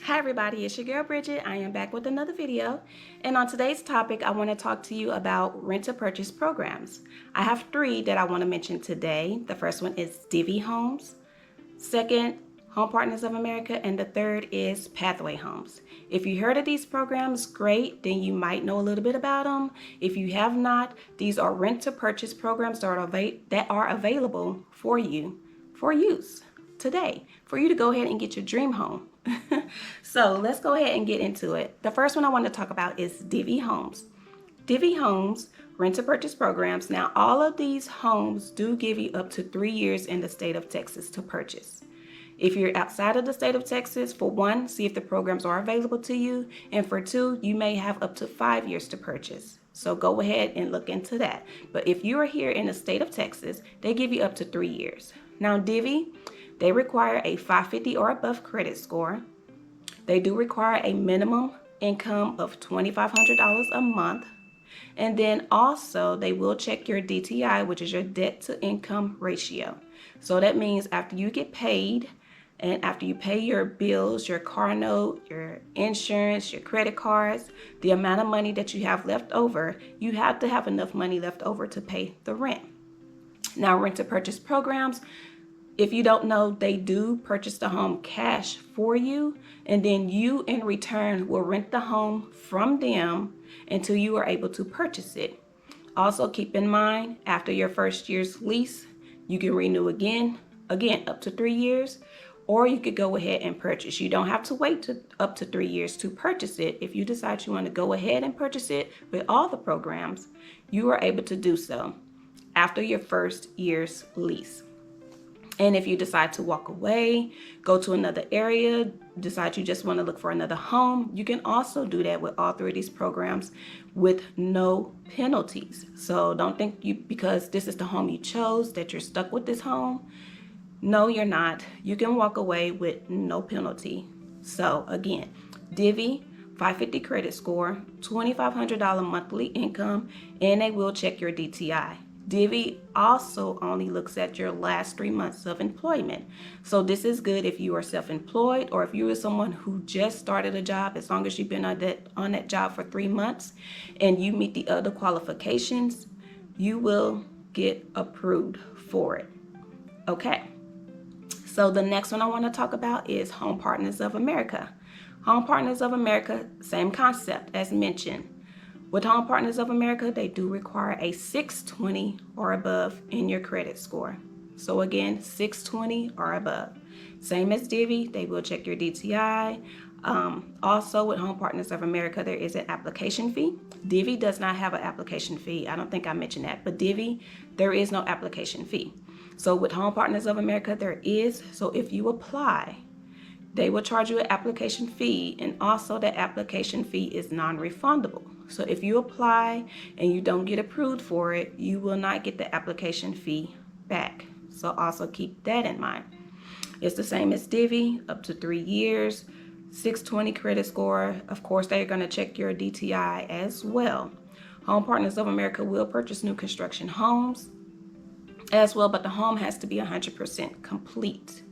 Hi everybody, it's your girl Bridget. I am back with another video, and on today's topic I want to talk to you about rent to purchase programs. I have three that I want to mention today. The first one is Divvy Homes, second Home Partners of America, and the third is Pathway Homes. If you heard of these programs, great, then you might know a little bit about them. If you have not, these are rent to purchase programs that are available for you for use today, for you to go ahead and get your dream home. So let's go ahead and get into it. The first one I want to talk about is Divvy Homes. Divvy Homes rent to purchase programs. Now, all of these homes do give you up to 3 years in the state of Texas to purchase. If you're outside of the state of Texas, for one, see if the programs are available to you. And for two, you may have up to 5 years to purchase. So go ahead and look into that. But if you are here in the state of Texas, they give you up to 3 years. Now, Divvy, they require a 550 or above credit score. They do require a minimum income of $2,500 a month. And then also they will check your DTI, which is your debt to income ratio. So that means after you get paid and after you pay your bills, your car note, your insurance, your credit cards, the amount of money that you have left over, you have to have enough money left over to pay the rent. Now, rent to purchase programs, if you don't know, they do purchase the home cash for you, and then you in return will rent the home from them until you are able to purchase it. Also keep in mind, after your first year's lease, you can renew again up to 3 years, or you could go ahead and purchase. You don't have to wait up to 3 years to purchase it. If you decide you want to go ahead and purchase it with all the programs, you are able to do so after your first year's lease. And if you decide to walk away, go to another area, decide you just want to look for another home, you can also do that with all three of these programs with no penalties. So don't think because this is the home you chose, that you're stuck with this home. No, you're not. You can walk away with no penalty. So again, Divvy, 550 credit score, $2,500 monthly income, and they will check your DTI. Divvy also only looks at your last 3 months of employment. So this is good if you are self-employed or if you are someone who just started a job. As long as you've been on that job for 3 months and you meet the other qualifications, you will get approved for it. Okay. So the next one I want to talk about is Home Partners of America. Home Partners of America, same concept as mentioned. With Home Partners of America, they do require a 620 or above in your credit score. So again, 620 or above. Same as Divvy, they will check your DTI. Also with Home Partners of America, there is an application fee. Divvy does not have an application fee. I don't think I mentioned that, but Divvy, there is no application fee. So with Home Partners of America, there is. So if you apply, they will charge you an application fee, and also that application fee is non-refundable. So if you apply and you don't get approved for it, you will not get the application fee back. So also keep that in mind. It's the same as Divvy, up to 3 years, 620 credit score. Of course, they're going to check your DTI as well. Home Partners of America will purchase new construction homes as well, but the home has to be 100% complete.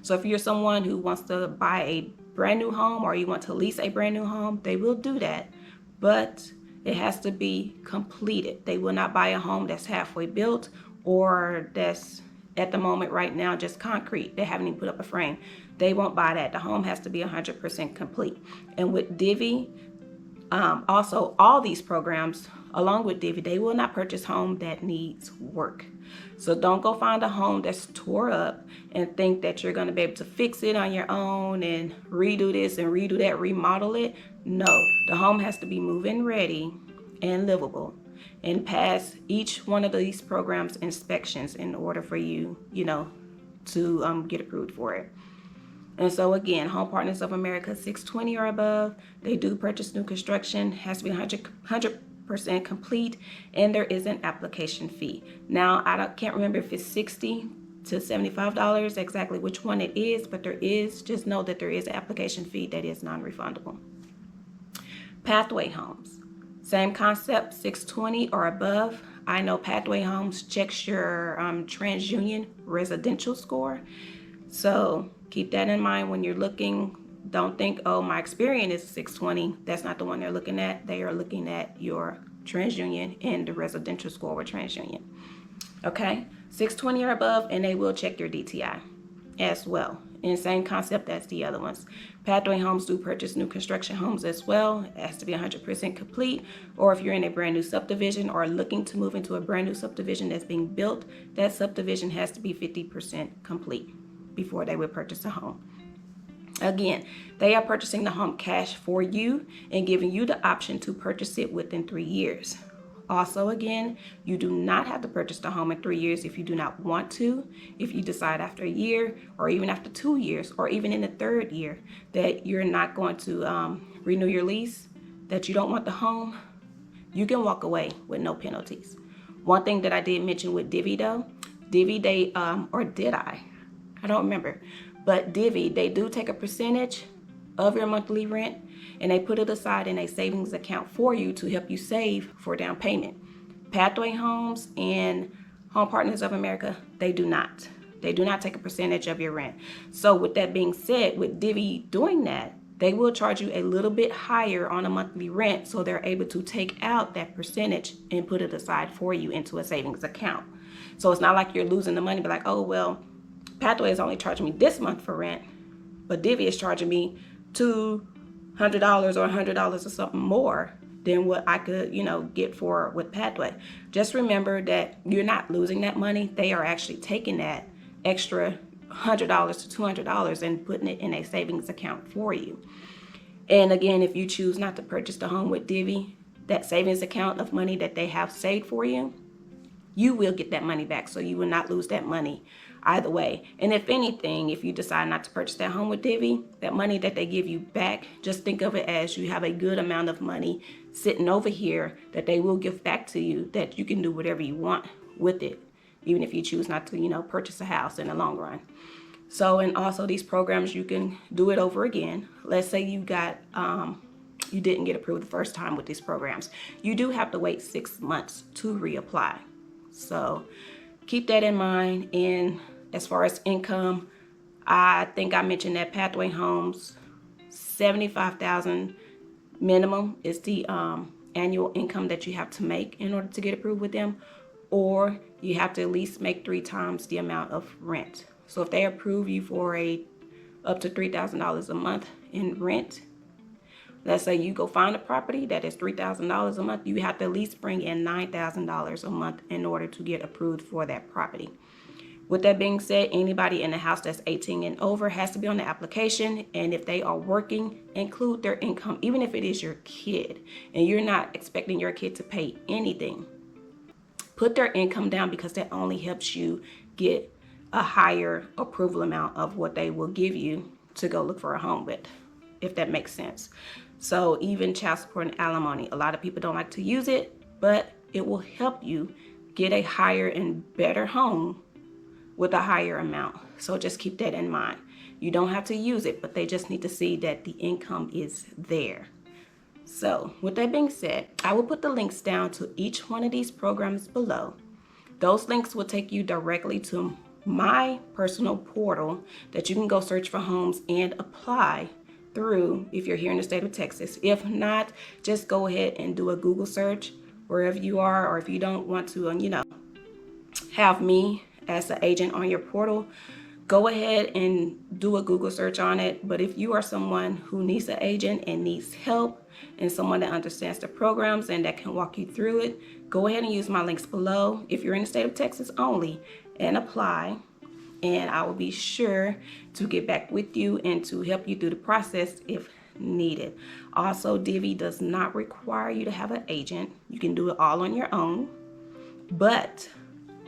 So if you're someone who wants to buy a brand new home or you want to lease a brand new home, they will do that, but it has to be completed. They will not buy a home that's halfway built or that's at the moment right now just concrete. They haven't even put up a frame. They won't buy that. The home has to be 100% complete. And with Divvy, also all these programs, along with Divvy, they will not purchase home that needs work. So don't go find a home that's tore up and think that you're going to be able to fix it on your own and redo this and redo that, remodel it. No, the home has to be move-in ready and livable and pass each one of these programs inspections in order for you, to get approved for it. And so again, Home Partners of America, 620 or above, they do purchase new construction, has to be 100% complete, and there is an application fee. Now, can't remember if it's $60 to $75, exactly which one it is, but just know that there is an application fee that is non-refundable. Pathway Homes, same concept, 620 or above. I know Pathway Homes checks your TransUnion residential score. So keep that in mind when you're looking don't think, oh, my Experian is 620. That's not the one they're looking at. They are looking at your TransUnion and the residential score with TransUnion. Okay, 620 or above, and they will check your DTI as well. And same concept as the other ones. Pathway Homes do purchase new construction homes as well. It has to be 100% complete, or if you're in a brand new subdivision or looking to move into a brand new subdivision that's being built, that subdivision has to be 50% complete before they would purchase a home. Again, they are purchasing the home cash for you and giving you the option to purchase it within 3 years. Also, again, you do not have to purchase the home in 3 years if you do not want to. If you decide after a year or even after 2 years or even in the third year that you're not going to renew your lease, that you don't want the home, you can walk away with no penalties. One thing that I did mention with Divvy though, Divvy, they, or did I don't remember, but Divvy, they do take a percentage of your monthly rent and they put it aside in a savings account for you to help you save for down payment. Pathway Homes and Home Partners of America, they do not. They do not take a percentage of your rent. So with that being said, with Divvy doing that, they will charge you a little bit higher on a monthly rent, so they're able to take out that percentage and put it aside for you into a savings account. So it's not like you're losing the money, but like, oh, well, Pathway is only charging me this month for rent, but Divvy is charging me $200 or $100 or something more than what I could, get for with Pathway. Just remember that you're not losing that money. They are actually taking that extra $100 to $200 and putting it in a savings account for you. And again, if you choose not to purchase the home with Divvy, that savings account of money that they have saved for you, you will get that money back. So you will not lose that money either way. And if anything, if you decide not to purchase that home with Divvy, that money that they give you back, just think of it as you have a good amount of money sitting over here that they will give back to you, that you can do whatever you want with it, even if you choose not to, purchase a house in the long run. So, and also these programs, you can do it over again. Let's say you didn't get approved the first time with these programs. You do have to wait 6 months to reapply. So keep that in mind. And as far as income, I think I mentioned that Pathway Homes, $75,000 minimum is the annual income that you have to make in order to get approved with them, or you have to at least make 3 times the amount of rent. So if they approve you for up to $3,000 a month in rent, let's say you go find a property that is $3,000 a month, you have to at least bring in $9,000 a month in order to get approved for that property. With that being said, anybody in the house that's 18 and over has to be on the application. And if they are working, include their income, even if it is your kid and you're not expecting your kid to pay anything. Put their income down, because that only helps you get a higher approval amount of what they will give you to go look for a home with, if that makes sense. So even child support and alimony, a lot of people don't like to use it, but it will help you get a higher and better home with a higher amount. So just keep that in mind. You don't have to use it, but they just need to see that the income is there. So with that being said, I will put the links down to each one of these programs below. Those links will take you directly to my personal portal that you can go search for homes and apply through if you're here in the state of Texas. If not, just go ahead and do a Google search wherever you are, or if you don't want to, have me as an agent on your portal, go ahead and do a Google search on it. But if you are someone who needs an agent and needs help and someone that understands the programs and that can walk you through it, go ahead and use my links below if you're in the state of Texas only, and apply. And I will be sure to get back with you and to help you through the process if needed. Also, Divvy does not require you to have an agent. You can do it all on your own. But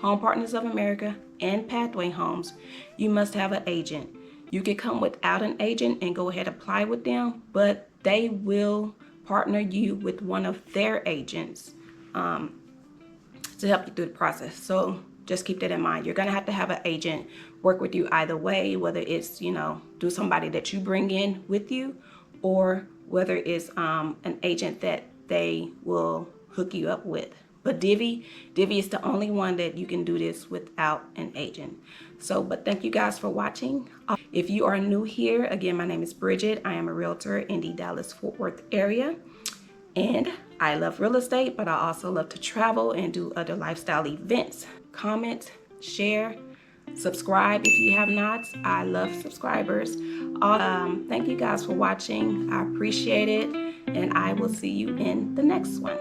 Home Partners of America and Pathway Homes, you must have an agent. You can come without an agent and go ahead and apply with them, but they will partner you with one of their agents to help you through the process. So just keep that in mind. You're gonna have to have an agent work with you either way, whether it's, do somebody that you bring in with you, or whether it's an agent that they will hook you up with But Divvy is the only one that you can do this without an agent. So, but thank you guys for watching. If you are new here, again, my name is Bridget. I am a realtor in the Dallas-Fort Worth area. And I love real estate, but I also love to travel and do other lifestyle events. Comment, share, subscribe if you have not. I love subscribers. Thank you guys for watching. I appreciate it. And I will see you in the next one.